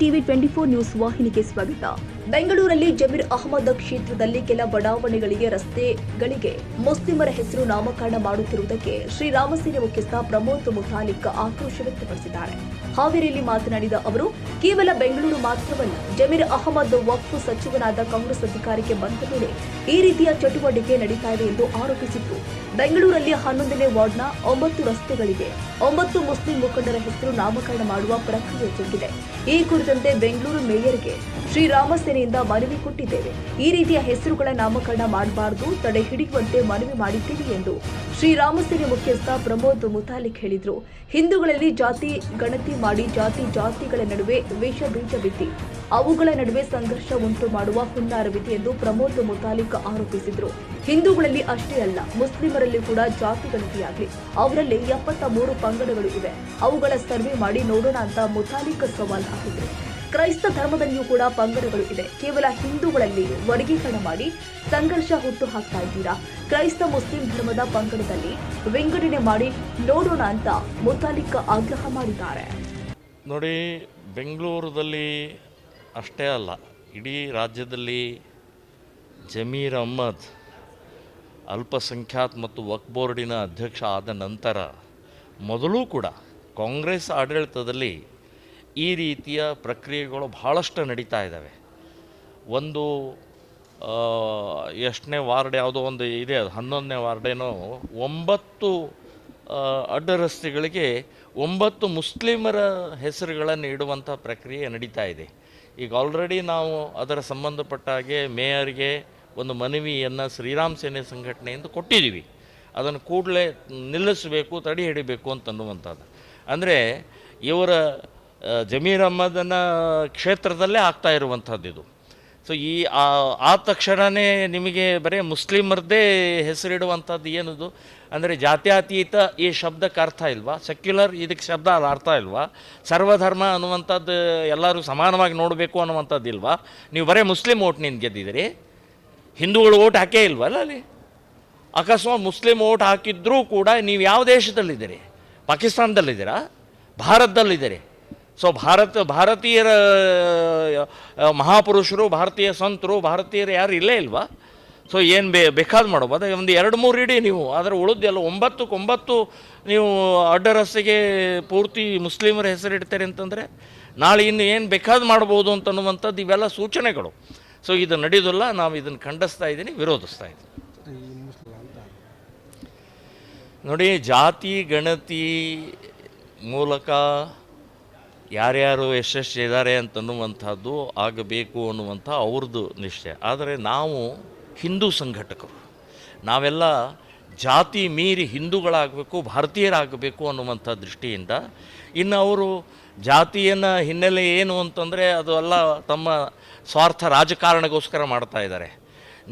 TV 24 news ವಾಹಿನಿಗೆ ಸ್ವಾಗತ. ಬೆಂಗಳೂರಲ್ಲಿ ಜಮೀರ್ ಅಹಮದ್ ಕ್ಷೇತ್ರದಲ್ಲಿ ಕೆಲ ಬಡಾವಣೆಗಳಿಗೆ ರಸ್ತೆಗಳಿಗೆ ಮುಸ್ಲಿಮರ ಹೆಸರು ನಾಮಕರಣ ಮಾಡುತ್ತಿರುವುದಕ್ಕೆ ಶ್ರೀರಾಮಸೇನೆ ಮುಖ್ಯಸ್ಥ ಪ್ರಮೋದ್ ಮುತಾಲಿಕ್ ಆಕ್ರೋಶ ವ್ಯಕ್ತಪಡಿಸಿದ್ದಾರೆ. ಹಾವೇರಿಯಲ್ಲಿ ಮಾತನಾಡಿದ ಅವರು, ಕೇವಲ ಬೆಂಗಳೂರು ಮಾತ್ರವಲ್ಲ, ಜಮೀರ್ ಅಹಮದ್ ವಕ್ಫ್ ಸಚಿವನಾದ ಕಾಂಗ್ರೆಸ್ ಅಧಿಕಾರಕ್ಕೆ ಬಂದ ಮೇಲೆ ಈ ರೀತಿಯ ಚಟುವಟಿಕೆ ನಡೀತಾ ಇದೆ ಎಂದು ಆರೋಪಿಸಿದರು. ಬೆಂಗಳೂರಲ್ಲಿ 11ನೇ ವಾರ್ಡ್ನ 9 ರಸ್ತೆಗಳಿಗೆ 9 ಮುಸ್ಲಿಂ ಮುಖಂಡರ ಹೆಸರು ನಾಮಕರಣ ಮಾಡುವ ಪ್ರಕ್ರಿಯೆ ಜರುಗಿದೆ. ಈ ಕುರಿತಂತೆ ಬೆಂಗಳೂರು ಮೇಯರ್ಗೆ ಶ್ರೀರಾಮಸೇನೆಯಿಂದ ಮನವಿ ಕೊಟ್ಟಿದ್ದೇವೆ. ಈ ರೀತಿಯ ಹೆಸರುಗಳ ನಾಮಕರಣ ಮಾಡಬಾರದು, ತಡೆ ಹಿಡಿಯುವಂತೆ ಮನವಿ ಮಾಡಿದ್ದೇವೆ ಎಂದು ಶ್ರೀರಾಮಸೇನೆ ಮುಖ್ಯಸ್ಥ ಪ್ರಮೋದ್ ಮುತಾಲಿಕ್ ಹೇಳಿದರು. ಹಿಂದೂಗಳಲ್ಲಿ ಜಾತಿ ಗಣತಿ ಮಾಡಿ ಜಾತಿಗಳ ನಡುವೆ ವೇಷ ಬೀಜ ಬಿತ್ತಿ ಅವುಗಳ ನಡುವೆ ಸಂಘರ್ಷ ಉಂಟು ಮಾಡುವ ಹುನ್ನಾರವಿದೆ ಎಂದು ಪ್ರಮೋದ್ ಮುತಾಲಿಕ್ ಆರೋಪಿಸಿದರು. ಹಿಂದೂಗಳಲ್ಲಿ ಅಷ್ಟೇ ಅಲ್ಲ, ಮುಸ್ಲಿಮರಲ್ಲಿ ಕೂಡ ಜಾತಿ ಗಣತಿಯಾಗಲಿ, ಅವರಲ್ಲಿ 73 ಪಂಗಡಗಳು ಇವೆ, ಅವುಗಳ ಸರ್ವೆ ಮಾಡಿ ನೋಡೋಣ ಅಂತ ಮುತಾಲಿಕ್ ಸವಾಲ್ ಹಾಕಿದರು. ಕ್ರೈಸ್ತ ಧರ್ಮದಲ್ಲಿಯೂ ಕೂಡ ಪಂಗಡಗಳು ಇದೆ, ಕೇವಲ ಹಿಂದೂಗಳಲ್ಲಿ ವರ್ಗೀಕರಣ ಮಾಡಿ ಸಂಘರ್ಷ ಹುಟ್ಟು ಹಾಕ್ತಾ ಇದ್ದೀರಾ. ಕ್ರೈಸ್ತ ಮುಸ್ಲಿಂ ಧರ್ಮದ ಪಂಗಡದಲ್ಲಿ ವಿಂಗಡಣೆ ಮಾಡಿ ನೋಡೋಣ ಅಂತ ಮುತಾಲಿಕ್ ಆಗ್ರಹ ಮಾಡಿದ್ದಾರೆ. ನೋಡಿ, ಬೆಂಗಳೂರಲ್ಲಿ ಅಷ್ಟೇ ಅಲ್ಲ, ಇಡೀ ರಾಜ್ಯದಲ್ಲಿ ಜಮೀರ್ ಅಹ್ಮದ್ ಅಲ್ಪಸಂಖ್ಯಾತ ಮತ್ತು ವಕ್ಫ್ ಬೋರ್ಡಿನ ಅಧ್ಯಕ್ಷ ಆದ ನಂತರ ಮೊದಲೂ ಕೂಡ ಕಾಂಗ್ರೆಸ್ ಆಡಳಿತದಲ್ಲಿ ಈ ರೀತಿಯ ಪ್ರಕ್ರಿಯೆಗಳು ಭಾಳಷ್ಟು ನಡೀತಾ ಇದ್ದಾವೆ. ಒಂದು ಎಷ್ಟನೇ ವಾರ್ಡ್ ಯಾವುದೋ ಒಂದು ಇದೆ, 11ನೇ ವಾರ್ಡೇನೋ 9 ಅಡ್ಡ ರಸ್ತೆಗಳಿಗೆ 9 ಮುಸ್ಲಿಮರ ಹೆಸರುಗಳನ್ನು ಇಡುವಂಥ ಪ್ರಕ್ರಿಯೆ ನಡೀತಾ ಇದೆ. ಈಗ ಆಲ್ರೆಡಿ ನಾವು ಅದರ ಸಂಬಂಧಪಟ್ಟ ಹಾಗೆ ಮೇಯರ್ಗೆ ಒಂದು ಮನವಿಯನ್ನು ಶ್ರೀರಾಮಸೇನೆ ಸಂಘಟನೆಯಿಂದ ಕೊಟ್ಟಿದ್ದೀವಿ. ಅದನ್ನು ಕೂಡಲೇ ನಿಲ್ಲಿಸಬೇಕು, ತಡೆ ಹಿಡಿಬೇಕು ಅಂತನ್ನುವಂಥದ್ದು. ಅಂದರೆ ಇವರ ಜಮೀರ್ ಅಹ್ಮದನ ಕ್ಷೇತ್ರದಲ್ಲೇ ಆಗ್ತಾ ಇರುವಂಥದ್ದು ಇದು. ಸೊ ಆ ತಕ್ಷಣವೇ ನಿಮಗೆ ಬರೀ ಮುಸ್ಲಿಮರದ್ದೇ ಹೆಸರಿಡುವಂಥದ್ದು ಏನದು ಅಂದರೆ ಜಾತ್ಯತೀತ ಈ ಶಬ್ದಕ್ಕೆ ಅರ್ಥ ಇಲ್ವಾ? ಸೆಕ್ಯುಲರ್ ಇದಕ್ಕೆ ಶಬ್ದ ಅರ್ಥ ಇಲ್ವಾ? ಸರ್ವಧರ್ಮ ಅನ್ನುವಂಥದ್ದು ಎಲ್ಲರೂ ಸಮಾನವಾಗಿ ನೋಡಬೇಕು ಅನ್ನುವಂಥದ್ದು ಇಲ್ವಾ? ನೀವು ಬರೀ ಮುಸ್ಲಿಂ ಓಟ್ನಿಂದ ಗೆದ್ದಿದ್ದೀರಿ, ಹಿಂದೂಗಳು ಓಟ್ ಹಾಕೇ ಇಲ್ವಲ್ಲ ಅಲ್ಲಿ. ಅಕಸ್ಮಾತ್ ಮುಸ್ಲಿಂ ಓಟ್ ಹಾಕಿದ್ರೂ ಕೂಡ ನೀವು ಯಾವ ದೇಶದಲ್ಲಿದ್ದೀರಿ? ಪಾಕಿಸ್ತಾನದಲ್ಲಿದ್ದೀರಾ? ಭಾರತದಲ್ಲಿದ್ದೀರಿ. ಸೊ ಭಾರತೀಯರ ಮಹಾಪುರುಷರು, ಭಾರತೀಯ ಸಂತರು, ಭಾರತೀಯರು ಯಾರು ಇಲ್ಲೇ ಇಲ್ವಾ? ಸೊ ಏನು ಬೇಕಾದ ಮಾಡ್ಬೋದು, ಒಂದು 2-3 ಇಡಿ ನೀವು. ಆದರೆ ಉಳಿದೆಲ್ಲ 9 ನೀವು ಅಡ್ಡ ರಸ್ತೆಗೆ ಪೂರ್ತಿ ಮುಸ್ಲಿಮರ ಹೆಸರಿಡ್ತಾರೆ ಅಂತಂದರೆ ನಾಳೆ ಇನ್ನು ಏನು ಬೇಕಾದ ಮಾಡ್ಬೋದು ಅಂತನ್ನುವಂಥದ್ದು ಇವೆಲ್ಲ ಸೂಚನೆಗಳು. ಸೊ ಇದು ನಡೆಯೋದಿಲ್ಲ. ನಾವು ಇದನ್ನು ಖಂಡಿಸ್ತಾ ಇದ್ದೀನಿ, ವಿರೋಧಿಸ್ತಾ ಇದ್ದೀನಿ. ನೋಡಿ, ಜಾತಿ ಗಣತಿ ಮೂಲಕ ಯಾರ್ಯಾರು ಎಷ್ಟೆಷ್ಟಿದ್ದಾರೆ ಅಂತನ್ನುವಂಥದ್ದು ಆಗಬೇಕು ಅನ್ನುವಂಥ ಅವ್ರದ್ದು ನಿಶ್ಚಯ. ಆದರೆ ನಾವು ಹಿಂದೂ ಸಂಘಟಕರು, ನಾವೆಲ್ಲ ಜಾತಿ ಮೀರಿ ಹಿಂದೂಗಳಾಗಬೇಕು, ಭಾರತೀಯರಾಗಬೇಕು ಅನ್ನುವಂಥ ದೃಷ್ಟಿಯಿಂದ, ಇನ್ನು ಅವರು ಜಾತಿಯನ್ನು ಹಿನ್ನೆಲೆ ಏನು ಅಂತಂದರೆ ಅದು ಎಲ್ಲ ತಮ್ಮ ಸ್ವಾರ್ಥ ರಾಜಕಾರಣಗೋಸ್ಕರ ಮಾಡ್ತಾ ಇದ್ದಾರೆ.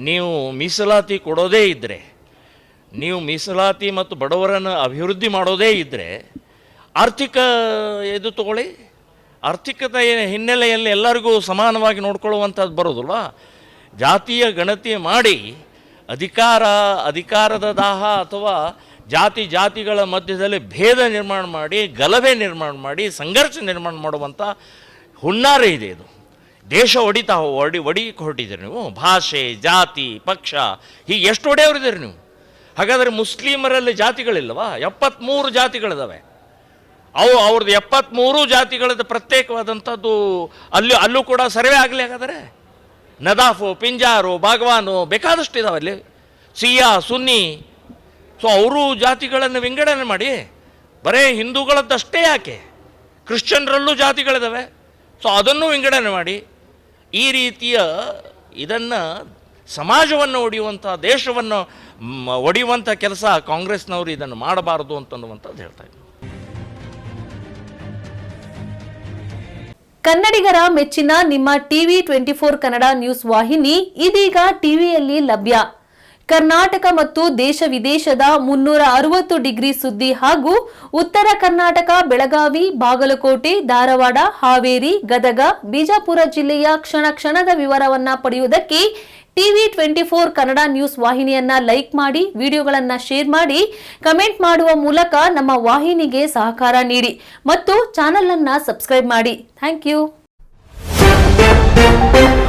ನೀವು ಮೀಸಲಾತಿ ಕೊಡೋದೇ ಇದ್ದರೆ, ನೀವು ಮೀಸಲಾತಿ ಮತ್ತು ಬಡವರನ್ನು ಅಭಿವೃದ್ಧಿ ಮಾಡೋದೇ ಇದ್ದರೆ ಆರ್ಥಿಕ ಇದು ತಗೊಳ್ಳಿ. ಆರ್ಥಿಕತೆ ಹಿನ್ನೆಲೆಯಲ್ಲಿ ಎಲ್ಲರಿಗೂ ಸಮಾನವಾಗಿ ನೋಡ್ಕೊಳ್ಳುವಂಥದ್ದು ಬರೋದಿಲ್ವ? ಜಾತಿಯ ಗಣತಿ ಮಾಡಿ ಅಧಿಕಾರದ ದಾಹ ಅಥವಾ ಜಾತಿಗಳ ಮಧ್ಯದಲ್ಲಿ ಭೇದ ನಿರ್ಮಾಣ ಮಾಡಿ, ಗಲಭೆ ನಿರ್ಮಾಣ ಮಾಡಿ, ಸಂಘರ್ಷ ನಿರ್ಮಾಣ ಮಾಡುವಂಥ ಹುನ್ನಾರ ಇದೆ ಇದು. ದೇಶ ಒಡಿಗೆ ಹೊರಟಿದ್ದೀರಿ ನೀವು. ಭಾಷೆ, ಜಾತಿ, ಪಕ್ಷ ಹೀಗೆ ಎಷ್ಟು ಒಡೆಯವರಿದ್ದೀರಿ ನೀವು? ಹಾಗಾದರೆ ಮುಸ್ಲಿಮರಲ್ಲಿ ಜಾತಿಗಳಿಲ್ಲವಾ? 73 ಜಾತಿಗಳಿದ್ದಾವೆ. ಅವ್ರದ್ದು 73 ಜಾತಿಗಳದ್ದು ಪ್ರತ್ಯೇಕವಾದಂಥದ್ದು ಅಲ್ಲೂ ಕೂಡ ಸರ್ವೆ ಆಗಲಿ. ಹಾಗಾದರೆ ನದಾಫು, ಪಿಂಜಾರು, ಬಾಗವಾನು ಬೇಕಾದಷ್ಟು ಇದಾವೆ ಅಲ್ಲಿ, ಸಿಯಾ, ಸುನ್ನಿ. ಸೊ ಅವರು ಜಾತಿಗಳನ್ನು ವಿಂಗಡಣೆ ಮಾಡಿ, ಬರೀ ಹಿಂದೂಗಳದ್ದಷ್ಟೇ ಯಾಕೆ, ಕ್ರಿಶ್ಚಿಯನ್ರಲ್ಲೂ ಜಾತಿಗಳಿದ್ದಾವೆ. ಸೊ ಅದನ್ನು ವಿಂಗಡಣೆ ಮಾಡಿ, ಈ ರೀತಿಯ ಇದನ್ನು ಸಮಾಜವನ್ನು ಒಡೆಯುವಂಥ, ದೇಶವನ್ನು ಒಡೆಯುವಂಥ ಕೆಲಸ ಕಾಂಗ್ರೆಸ್ನವರು ಇದನ್ನು ಮಾಡಬಾರದು ಅಂತನ್ನುವಂಥದ್ದು ಹೇಳ್ತಾ ಇದ್ದಾರೆ. ಕನ್ನಡಿಗರ ಮೆಚ್ಚಿನ ನಿಮ್ಮ ಟಿವಿ 24 ಕನ್ನಡ ನ್ಯೂಸ್ ವಾಹಿನಿ ಇದೀಗ ಟಿವಿಯಲ್ಲಿ ಲಭ್ಯ. ಕರ್ನಾಟಕ ಮತ್ತು ದೇಶ ವಿದೇಶದ 360 ಡಿಗ್ರಿ ಸುದ್ದಿ ಹಾಗೂ ಉತ್ತರ ಕರ್ನಾಟಕ, ಬೆಳಗಾವಿ, ಬಾಗಲಕೋಟೆ, ಧಾರವಾಡ, ಹಾವೇರಿ, ಗದಗ, ಬಿಜಾಪುರ ಜಿಲ್ಲೆಯ ಕ್ಷಣದ ವಿವರವನ್ನ ಪಡೆಯುವುದಕ್ಕೆ ಟಿವಿ 24 ಕನ್ನಡ ನ್ಯೂಸ್ ವಾಹಿನಿಯನ್ನ ಲೈಕ್ ಮಾಡಿ, ವಿಡಿಯೋಗಳನ್ನ ಶೇರ್ ಮಾಡಿ, ಕಮೆಂಟ್ ಮಾಡುವ ಮೂಲಕ ನಮ್ಮ ವಾಹಿನಿಗೆ ಸಹಕಾರ ನೀಡಿ ಮತ್ತು ಚಾನೆಲ್ ಅನ್ನು ಸಬ್ಸ್ಕ್ರೈಬ್ ಮಾಡಿ. Thank you. ಧನ್ಯವಾದಗಳು.